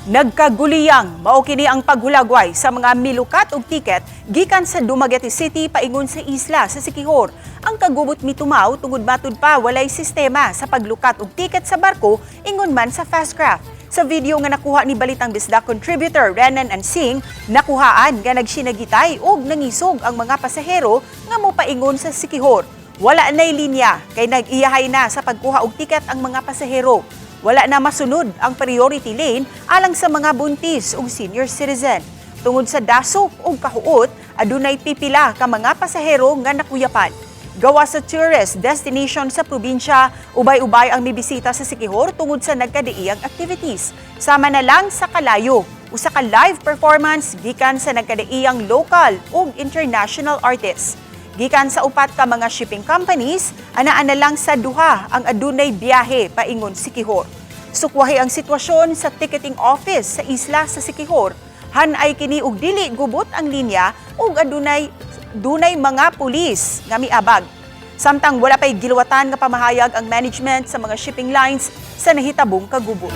Nagkaguliyang mao kini ang paghulagway sa mga milukat og tiket gikan sa Dumaguete City paingon sa isla sa Siquijor. Ang kagubot mitumaw tungod matud pa walay sistema sa paglukat og tiket sa barko ingon man sa Fastcraft. Sa video nga nakuha ni Balitang Bisda contributor Renan Ansing, nakuhaan nga nagsinagitay og nangisog ang mga pasahero nga mopaingon sa Siquijor. Wala nay linya kay nag-iyahay na sa pagkuha og tiket ang mga pasahero. Wala na masunod ang priority lane alang sa mga buntis ug senior citizen. Tungod sa dasok ug kahuot, adunay pipila ka mga pasahero nga nakuyapan. Gawa sa tourist destination sa probinsya, ubay-ubay ang mibisita sa Siquijor tungod sa nagkadiiyang activities. Sama na lang sa kalayo, usa ka live performance gikan sa nagkadiiyang local ug international artists. Gikan sa upat ka mga shipping companies, anaa na lang sa duha ang adunay biyahe paingon Siquijor. Sukwahi ang sitwasyon sa ticketing office sa isla sa Siquijor. Hanay kini og dili gubot ang linya ug dunay mga pulis nga miabag. Samtang wala pay giluwatan nga pamahayag ang management sa mga shipping lines sa nahitabong kagubot.